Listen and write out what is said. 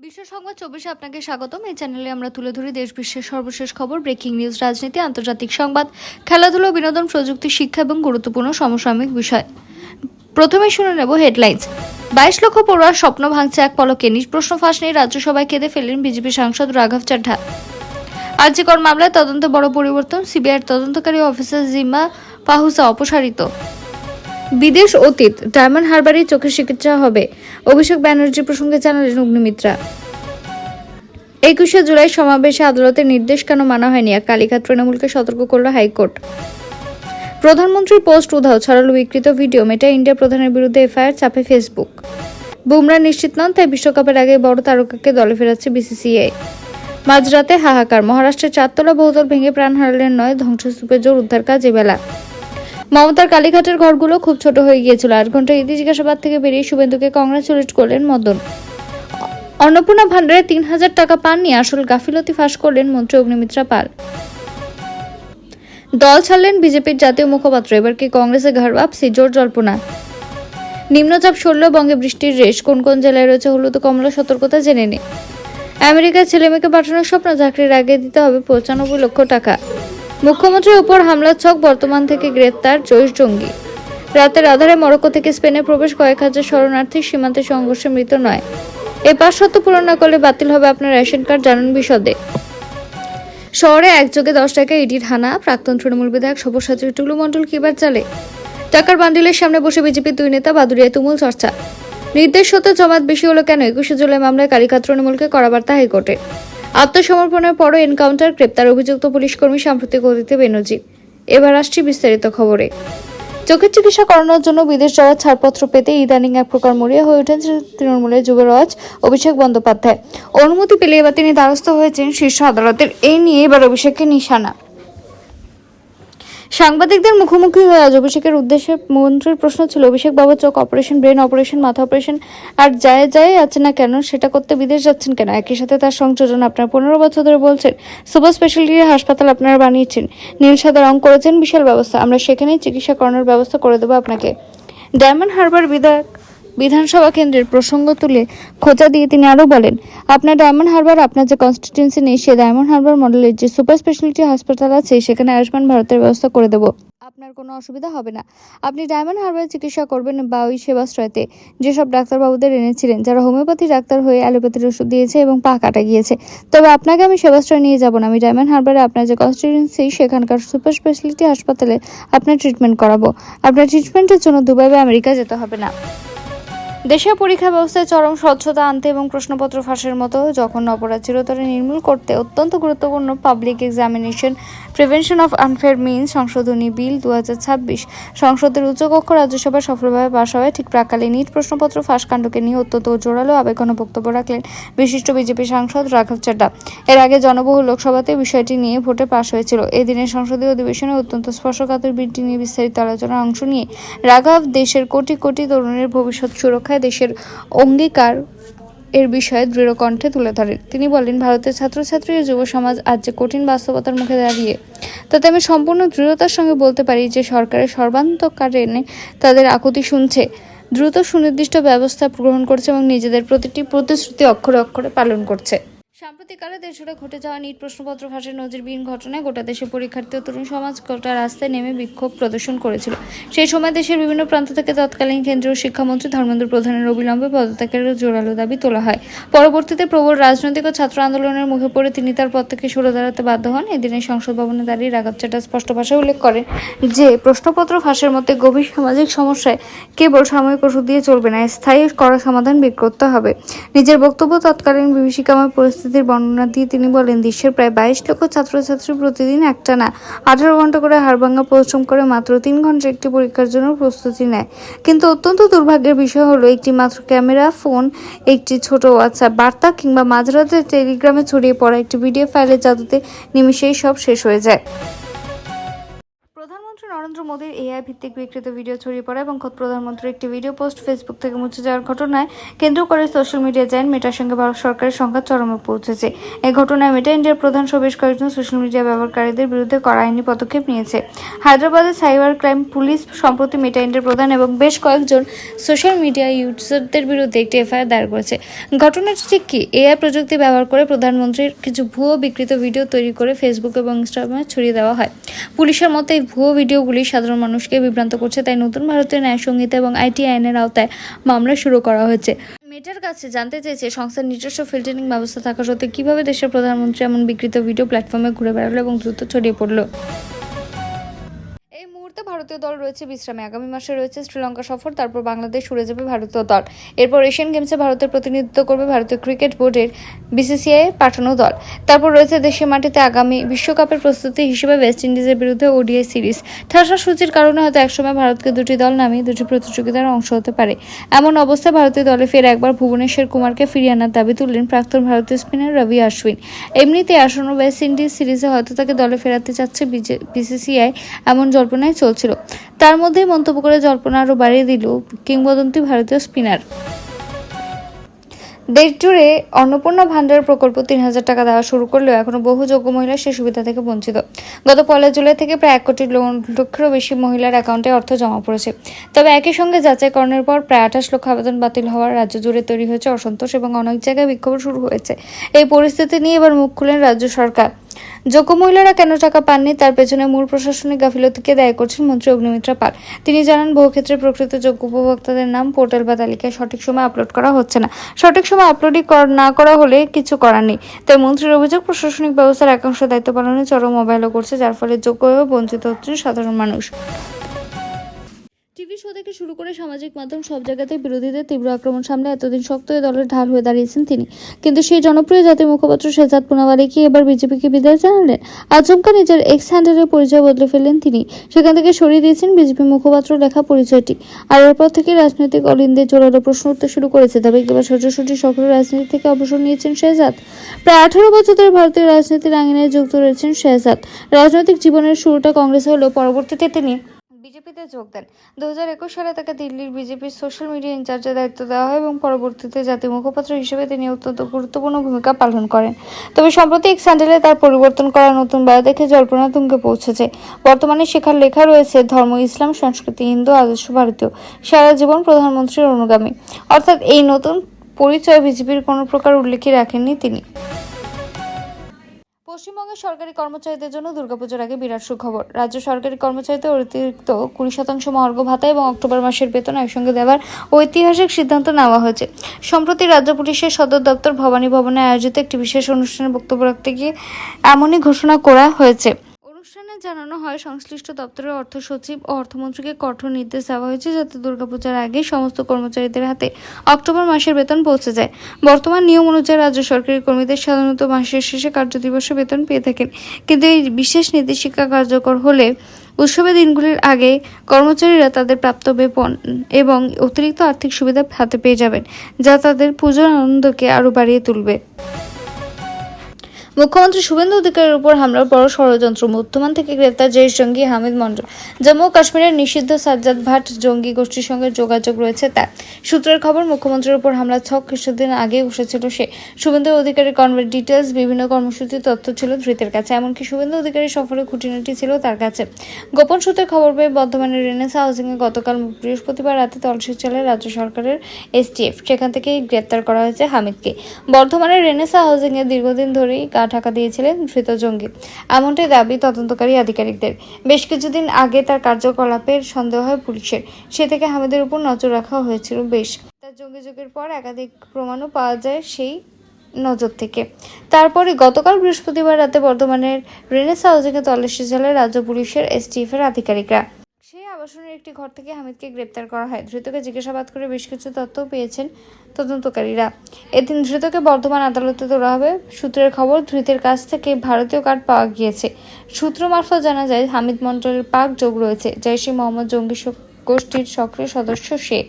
বিশ্ব সংবাদ 24-এ আপনাকে স্বাগতম। এই চ্যানেলে আমরা তুলে ধরি দেশ বিশ্বের সর্বশেষ খবর, ব্রেকিং নিউজ, রাজনীতি, আন্তর্জাতিক সংবাদ, খেলাধুলা, বিনোদন, প্রযুক্তি, শিক্ষা এবং গুরুত্বপূর্ণ সমসাময়িক বিষয়। প্রথমে শুনে নেব হেডলাইন্স। 22 লক্ষ পড়ুয়ার স্বপ্ন ভাঙছে এক পলকে। নিজ প্রশ্ন ফাঁস নিয়ে রাজ্যসভায় কেঁদে ফেললেন বিজেপি সাংসদ রাঘব চাড্ডা। আরজিকর মামলায় তদন্তে বড় পরিবর্তন, সিবিআইয়ের তদন্তকারী অফিসার জিম্মা পাহুসা অপসারিত। বিদেশ অতীত, ডায়মন্ড হারবারেই চোখের চিকিৎসা হবে, অভিষেক ব্যানার্জি প্রসঙ্গে জানালেন অগ্নিমিত্রা। 21শে জুলাই সমাবেশে আদালতের নির্দেশ কেন মানা হয়নি, এক কালীঘাট তৃণমূলকে সতর্ক করল হাইকোর্ট। প্রধানমন্ত্রীর পোস্ট উধাও, ছড়ালো বিকৃত ভিডিও, মেটা ইন্ডিয়া প্রধানের বিরুদ্ধে এফআইআর, চাপে ফেসবুক। বুমরা নিশ্চিত নন, তাই বিশ্বকাপের আগে বড় তারকাকে দলে ফেরাচ্ছে বিসিসিআই। মাঝরাতে হাহাকার, মহারাষ্ট্রের 4তলা বহুতল ভেঙে প্রাণ হারালেন 9 ধ্বংসস্তূপের জোর উদ্ধার কাজ এবেলা। মমতার কালীঘাটের ঘরগুলো খুব ছোট হয়ে গিয়েছিল। 8 ঘন্টা ইতি জিজ্ঞাসাবাদ থেকে বেরিয়ে শুভেন্দুকে কংগ্রাচুলেট করলেন মদন। অন্নপূর্ণা ভান্ডারে 3,000 টাকা পাননি, আসল গাফিলতি ফাঁস করলেন মন্ত্রী অগ্নিমিত্রা পাল। দল ছাড়লেন বিজেপির জাতীয় মুখপাত্র, এবার কি কংগ্রেসে ঘাড় বাপসি, জোর জল্পনা। নিম্নচাপ সরল, বঙ্গে বৃষ্টির রেশ, কোন কোন জেলায় রয়েছে হলুদ ও কমলা সতর্কতা জেনে নিন। আমেরিকায় ছেলেমেয়েকে পাঠানোর স্বপ্ন, চাকরির আগে দিতে হবে 95 লক্ষ টাকা। মুখ্যমন্ত্রীর উপর হামলার ছক, বর্তমান থেকে গ্রেপ্তার 24 জঙ্গি। রাতের আধারে মরক্কো থেকে স্পেনে প্রবেশ, কয়েক হাজার শরণার্থী, সীমান্তে সংঘর্ষে মৃত 9। এই 5 শর্ত পূরণ না করলে বাতিল হবে আপনার রেশন কার্ড, জানুন বিশদে। শহরে একযোগে 10 টাকায় ইডির হানা, প্রাক্তন তৃণমূল বিধায়ক সব্যসাচী টুলু মণ্ডল কিবার চালে। টাকার বান্ডিলের সামনে বসে বিজেপির 2 নেতা, বাদুড়িয়ায় তুমুল চর্চা। নির্দেশ সত্ত্বে জমায়েত বেশি হলো কেন, 21শে জুলাই মামলায় কালীঘাট তৃণমূলকে কড়া বার্তা হাইকোর্টে। আত্মসমর্পণের পরও এনকাউন্টার, গ্রেপ্তার অভিযুক্ত পুলিশ কর্মী, সাম্প্রতিক অতীতে বেনজির। এবার আসছি বিস্তারিত খবরে। চোখের চিকিৎসা করানোর জন্য বিদেশ যাওয়ার ছাড়পত্র পেতে ইদানিং এক প্রকার মরিয়া হয়ে ওঠেন তৃণমূলের যুবরাজ অভিষেক বন্দ্যোপাধ্যায়। অনুমতি পেলে এবার তিনি দ্বারস্থ হয়েছেন শীর্ষ আদালতের। এই নিয়ে এবার অভিষেকের নিশানা। সাংবাদিকদের মুখোমুখি হয়ে আজ অভিষেকের উদ্দেশ্যে মন্ত্রীর প্রশ্ন ছিল, অভিষেক বাবু, চোখ অপারেশন, ব্রেন অপারেশন, মাথা অপারেশন আর যায় আছে না কেন, সেটা করতে বিদেশ যাচ্ছেন কেন? একই সাথে তার সংযোজন, আপনার 15 বছর ধরে বলছেন সুপার স্পেশালিটি হাসপাতাল আপনারা বানিয়েছেন, নীল সাদা রং করেছেন, বিশাল ব্যবস্থা, আমরা সেখানেই চিকিৎসা করানোর ব্যবস্থা করে দেবো আপনাকে। ডায়মন্ড হারবার বিধানসভা কেন্দ্রের প্রসঙ্গ তুলে খোঁচা দিয়ে তিনি আরও বলেন, আপনার ডায়মন্ড হারবার, আপনার যে কনস্টিটিউয়েন্সি নেই, সে ডায়মন্ড হারবার মডেলের যে সুপার স্পেশালিটি হাসপাতাল আছে, সেখানে আয়ুষ্মান ভারতের ব্যবস্থা করে দেবো, আপনার কোনো অসুবিধা হবে না। আপনি ডায়মন্ড হারবারে চিকিৎসা করবেন বা ওই সেবাশ্রয়তে যেসব ডাক্তারবাবুদের এনেছিলেন, যারা হোমিওপ্যাথি ডাক্তার হয়ে অ্যালোপ্যাথির ওষুধ দিয়েছে এবং পা কাটা গিয়েছে। তবে আপনাকে আমি সেবাশ্রয় নিয়ে যাব না, আমি ডায়মন্ড হারবারে আপনার যে কনস্টিটিউয়েন্সি, সেখানকার সুপার স্পেশালিটি হাসপাতালে আপনার ট্রিটমেন্ট করাবো। আপনার ট্রিটমেন্টের জন্য দুবাই বা আমেরিকা যেতে হবে না। দেশের পরীক্ষা ব্যবস্থায় চরম স্বচ্ছতা আনতে এবং প্রশ্নপত্র ফাঁসের মতো যখন অপরাধ চিরতরে নির্মূল করতে অত্যন্ত গুরুত্বপূর্ণ public examination prevention of unfair means সংশোধনী বিল 2026 সংসদের উচ্চকক্ষ রাজ্যসভায় সফলভাবে পাশ হয়। ঠিক প্রাকালে নিট প্রশ্নপত্র ফাঁস কাণ্ডকে নিয়ে অত্যন্ত জোরালো আবেগঘন বক্তব্য রাখলেন বিশিষ্ট বিজেপি সাংসদ রাঘব চাড্ডা। এর আগে জনবহুল লোকসভাতে বিষয়টি নিয়ে ভোটে পাশ হয়েছিল। এই দিনের সংসদীয় অধিবেশনে অত্যন্ত স্পর্শকাতর বিলটি নিয়ে বিস্তারিত আলোচনার অংশ নিয়ে রাঘব দেশের কোটি কোটি তরুণের ভবিষ্যৎ সুরক্ষায় দেশের অঙ্গীকার এর বিষয়ে দৃঢ় কণ্ঠে তুলে ধরেন। তিনি বলেন, ভারতের ছাত্রছাত্রী ও যুব সমাজ আজ যে কঠিন বাস্তবতার মুখে দাঁড়িয়ে, তাতে আমি সম্পূর্ণ দৃঢ়তার সঙ্গে বলতে পারি যে সরকারের সর্বান্তঃকরণে তাদের আকুতি শুনছে, দ্রুত সুনির্দিষ্ট ব্যবস্থা গ্রহণ করছে এবং নিজেদের প্রতিটি প্রতিশ্রুতি অক্ষরে অক্ষরে পালন করছে। সাম্প্রতিককালে দেশজুড়ে ঘটে যাওয়া নিট প্রশ্নপত্র ফাঁসের নজিরবিহীন ঘটনায় গোটা দেশের পরীক্ষার্থী ও তরুণ সমাজ গোটা রাস্তায় নেমে বিক্ষোভ প্রদর্শন করেছিল। সেই সময় দেশের বিভিন্ন প্রান্ত থেকে তৎকালীন কেন্দ্রীয় শিক্ষামন্ত্রী ধর্মেন্দ্র প্রধানের অবিলম্বে পদত্যাগের জোরালো দাবি তোলা হয়। পরবর্তীতে প্রবল রাজনৈতিক ও ছাত্র আন্দোলনের মুখে পড়ে তিনি তার পদ থেকে সরে দাঁড়াতে বাধ্য হন। এদিনের সংসদ ভবনে দাঁড়িয়ে রাঘব চাড্ডা স্পষ্ট ভাষায় উল্লেখ করেন যে প্রশ্নপত্র ফাঁসের মধ্যে গভীর সামাজিক সমস্যায় কেবল সাময়িক ওষুধ দিয়ে চলবে না, স্থায়ী করা সমাধান বের করতে হবে। নিজের বক্তব্য তৎকালীন বিভীষিকাময় পরিস্থিতির বর্ণনা দিয়ে তিনি বলেন, দেশের প্রায় 22 লক্ষ ছাত্রছাত্রী প্রতিদিন একটানা 18 ঘন্টা করে হাড়ভাঙ্গা পরিশ্রম করে মাত্র 3 ঘন্টার একটি পরীক্ষার জন্য প্রস্তুতি নেয়। কিন্তু অত্যন্ত দুর্ভাগ্যের বিষয় হলো, একটি মাত্র ক্যামেরা, ফোন, একটি ছোট হোয়াটসঅ্যাপ বার্তা কিংবা মাঝরাতে টেলিগ্রামে ছড়িয়ে পড়া একটি পিডিএফ ফাইলের জাদুতে নিমিশেই সব শেষ হয়ে যায়। প্রধানমন্ত্রী নরেন্দ্র নরেন্দ্র মোদীর এআই ভিত্তিক বিকৃত ভিডিও ছড়িয়ে পড়া এবং খোদ প্রধানমন্ত্রীর একটি ভিডিও পোস্ট ফেসবুক থেকে মুছে যাওয়ার ঘটনায় কেন্দ্র করে সোশ্যাল মিডিয়া জায়ান্ট মেটার সঙ্গে ভারত সরকারের সংঘাত চরমে পৌঁছেছে। এই ঘটনায় মেটা ইন্ডিয়ার প্রধান সহ বেশ কয়েকজন সোশ্যাল মিডিয়া ব্যবহারকারীদের বিরুদ্ধে কড়া আইনি পদক্ষেপ নিয়েছে। হায়দ্রাবাদের সাইবার ক্রাইম পুলিশ সম্প্রতি মেটা ইন্ডিয়ার প্রধান এবং বেশ কয়েকজন সোশ্যাল মিডিয়া ইউজারদের বিরুদ্ধে একটি এফআইআর দায়ের করেছে। ঘটনাটি ঠিক কি? এআই প্রযুক্তি ব্যবহার করে প্রধানমন্ত্রীর কিছু ভুয়ো বিকৃত ভিডিও তৈরি করে ফেসবুক এবং ইনস্টাগ্রামে ছড়িয়ে দেওয়া হয়। পুলিশের মতে এই ভুয়ো ভিডিওগুলি সাধারণ মানুষকে বিভ্রান্ত করছে, তাই নতুন ভারতীয় ন্যায় সংহিতা এবং আইটি আইনের আওতায় মামলা শুরু করা হয়েছে। মেটার কাছে জানতে চেয়েছে সংস্থার নিজস্ব ফিল্টারিং ব্যবস্থা থাকা সত্ত্বেও কিভাবে দেশের প্রধানমন্ত্রী এমন বিকৃত ভিডিও প্ল্যাটফর্মে ঘুরে বেড়ালো এবং দ্রুত ছড়িয়ে পড়লো। এই মুহূর্তে ভারতীয় দল রয়েছে বিশ্রামে। আগামী মাসে রয়েছে শ্রীলঙ্কা সফর, তারপর বাংলাদেশ উড়ে যাবে ভারতীয় দল। এরপর এশিয়ান গেমসে ভারতের প্রতিনিধিত্ব করবে ভারতীয় ক্রিকেট বোর্ডের বিসিসিআই পাঠানো দল। তারপর রয়েছে দেশের মাটিতে আগামী বিশ্বকাপের প্রস্তুতি হিসেবে ওয়েস্ট ইন্ডিজের বিরুদ্ধে ওডিআই সিরিজ। ঠাসা সূচির কারণে হয়তো একসময় ভারতকে দুটি দল নামিয়ে দুটি প্রতিযোগিতার অংশ হতে পারে। এমন অবস্থায় ভারতীয় দলে ফের একবার ভুবনেশ্বর কুমারকে ফিরিয়ে আনার দাবি তুললেন প্রাক্তন ভারতীয় স্পিনার রবি অশ্বিন। এমনিতে আসন্ন ওয়েস্ট ইন্ডিজ সিরিজে হয়তো তাকে দলে ফেরাতে চাচ্ছে বিসিসিআই, এমন জল্পনাই চলছিল। তার মধ্যেই মন্তব্য করে জল্পনা আরও বাড়িয়ে দিল কিংবদন্তি ভারতীয় স্পিনার। দেশ জুড়ে অন্নপূর্ণা ভান্ডার প্রকল্প ৩,০০০ টাকা দেওয়া শুরু করলেও এখনো বহু যোগ্য মহিলা সে সুবিধা থেকে বঞ্চিত। গত ১ জুলাই থেকে প্রায় ১ কোটি লক্ষেরও বেশি মহিলার অ্যাকাউন্টে অর্থ জমা পড়েছে। তবে একই সঙ্গে যাচাইকরণের পর প্রায় ২৮ লক্ষ আবেদন বাতিল হওয়ার রাজ্য জুড়ে তৈরি হয়েছে অসন্তোষ এবং অনেক জায়গায় বিক্ষোভ শুরু হয়েছে। এই পরিস্থিতি নিয়ে এবার মুখ খুলেন রাজ্য সরকার। যোগ্য মহিলারা কেন টাকা পাননি তার পেছনে মূল প্রশাসনিক গাফিলতিকে দায়ী করছেন মন্ত্রী অগ্নিমিত্রা পাল। তিনি জানান, বহু ক্ষেত্রে প্রকৃত যোগ্য উপভোক্তাদের নাম পোর্টাল বা তালিকায় সঠিক সময় আপলোড করা হচ্ছে না। সঠিক সময় আপলোডই না করা হলে কিছু করার নেই। তাই মন্ত্রীর অভিযোগ, প্রশাসনিক ব্যবস্থার একাংশ দায়িত্ব পালনে চরম অবহেলা করছে, যার ফলে যোগ্য হয়েও বঞ্চিত হচ্ছেন সাধারণ মানুষ। টিভি শো থেকে শুরু করে সামাজিক মাধ্যম সব জায়গাতেই বিরোধীদের তীব্র আক্রমণ সামলে এতদিন শক্ত হয়ে দলের ঢাল হয়ে দাঁড়িয়েছেন তিনি। কিন্তু সেই জনপ্রিয় জাতীয় মুখপাত্র শেহজাদ পুনাওয়ালাকি এবার বিজেপিকে বিদায় জানালেন। আচমকা নিজের এক্স হ্যান্ডেলের পরিচয় বদলে ফেললেন তিনি। সেখান থেকে সরিয়ে দিয়েছেন বিজেপি মুখপাত্র লেখা পরিচয়টি। আর এরপর থেকে রাজনৈতিক অলিন্দে জোরালো প্রশ্ন উঠতে শুরু করেছে। তবে এবার সোজাসুজি সক্রিয় রাজনীতি থেকে অবসর নিয়েছেন শেহজাদ। প্রায় ১৮ বছর ধরে ভারতীয় রাজনীতির আঙিনায় যুক্ত রয়েছেন শেহজাদ। রাজনৈতিক জীবনের শুরুটা কংগ্রেসে হলেও পরবর্তীতে তিনি বিজেপিতে যোগ দেন। ২০২১ সালে তাকে দিল্লির বিজেপির সোশ্যাল মিডিয়া ইনচার্জের দায়িত্ব দেওয়া হয় এবং পরবর্তীতে জাতীয় মুখপাত্র হিসেবে তিনি অত্যন্ত গুরুত্বপূর্ণ ভূমিকা পালন করেন। তবে সম্প্রতি এক স্যান্ডেলে তার পরিবর্তন করা নতুন বায়ো দেখে জল্পনা তুঙ্গে পৌঁছেছে। বর্তমানে সেখানে লেখা রয়েছে ধর্ম ইসলাম, সংস্কৃতি হিন্দু, আদর্শ ভারতীয়, সারা জীবন প্রধানমন্ত্রীর অনুগামী। অর্থাৎ এই নতুন পরিচয় বিজেপির কোনো প্রকার উল্লেখই রাখেননি তিনি। পশ্চিমবঙ্গের সরকারি কর্মচারীদের জন্য দুর্গাপুজোর আগে বিরাট সুখবর। রাজ্য সরকারি কর্মচারীদের অতিরিক্ত ২০% মহার্ঘ ভাতা এবং অক্টোবর মাসের বেতন একসঙ্গে দেওয়ার ঐতিহাসিক সিদ্ধান্ত নেওয়া হয়েছে। সম্প্রতি রাজ্য পুলিশের সদর দপ্তর ভবানী ভবনে আয়োজিত একটি বিশেষ অনুষ্ঠানে বক্তব্য রাখতে গিয়ে এমনই ঘোষণা করা হয়েছে। অনুষ্ঠানে জানানো হয়, সংশ্লিষ্ট দপ্তরের অর্থ সচিব ও অর্থমন্ত্রীকে কঠোর নির্দেশ দেওয়া হয়েছে যাতে দুর্গাপূজার আগে সমস্ত কর্মচারীদের হাতে অক্টোবর মাসের বেতন পৌঁছে যায়। বর্তমান নিয়ম অনুযায়ী রাজ্য সরকারি কর্মীদের সাধারণত মাসের শেষে কার্যদিবসে বেতন পেয়ে থাকেন, কিন্তু এই বিশেষ নির্দেশিকা কার্যকর হলে উৎসবের দিনগুলির আগে কর্মচারীরা তাদের প্রাপ্ত বেতন এবং অতিরিক্ত আর্থিক সুবিধা হাতে পেয়ে যাবেন, যা তাদের পুজোর আনন্দকে আরও বাড়িয়ে তুলবে। মুখ্যমন্ত্রী শুভেন্দু অধিকারীর উপর হামলার বড় ষড়যন্ত্র। বর্ধমান থেকে গ্রেপ্তার জেশ জঙ্গি হামিদ মন্ডল। জম্মু ও কাশ্মীরের নিষিদ্ধ সাজ্জাদ ভাট জঙ্গি গোষ্ঠীর সঙ্গে যোগাযোগ রয়েছে তার। সূত্রের খবর, মুখ্যমন্ত্রীর উপর হামলার ছক কিছুদিন আগে বসেছিল সে। শুভেন্দু অধিকারীর কনভের ডিটেলস, বিভিন্ন কর্মসূচির তথ্য ছিল ধৃতের কাছে, এমনকি শুভেন্দু অধিকারীর সফরের খুঁটিনাটি ছিল তার কাছে। গোপন সূত্রে খবর পেয়ে বর্ধমানের রেনেসা হাউজিংয়ে গতকাল বৃহস্পতিবার রাতে তল্লাশি চালায় রাজ্য সরকারের এসটিএফ। সেখান থেকেই গ্রেপ্তার করা হয়েছে হামিদকে। বর্ধমানের রেনেসা হাউজিংয়ে দীর্ঘদিন ধরেই ঢাকা দিয়েছিলেন ধৃত জঙ্গি, এমনটাই দাবি তদন্তকারী আধিকারিকদের। বেশ কিছুদিন আগে তার কার্যকলাপের সন্দেহ হয় পুলিশের। সে থেকে হামিদের উপর নজর রাখা হয়েছিল বেশ। তার জঙ্গি যোগের পর একাধিক প্রমাণও পাওয়া যায় সেই নজর থেকে। তারপরে গতকাল বৃহস্পতিবার রাতে বর্ধমানের রেনেসা হাউজিংয়ে তল্লাশি চালায় রাজ্য পুলিশের এসটিএফ-এর আধিকারিকরা। সেই আবাসনের একটি ঘর থেকে হামিদকে গ্রেপ্তার করা হয়। ধৃতকে জিজ্ঞাসাবাদ করে বেশ কিছু তথ্য পেয়েছেন তদন্তকারীরা। এদিন ধৃতকে বর্ধমান আদালতে তোলা হবে। সূত্রের খবর, ধৃতের কাছ থেকে ভারতীয় কার্ড পাওয়া গিয়েছে। সূত্র মারফত জানা যায়, হামিদ মন্ডলের পাক যোগ রয়েছে। জৈশ-ই-মোহাম্মদ জঙ্গি গোষ্ঠীর সক্রিয় সদস্য সে।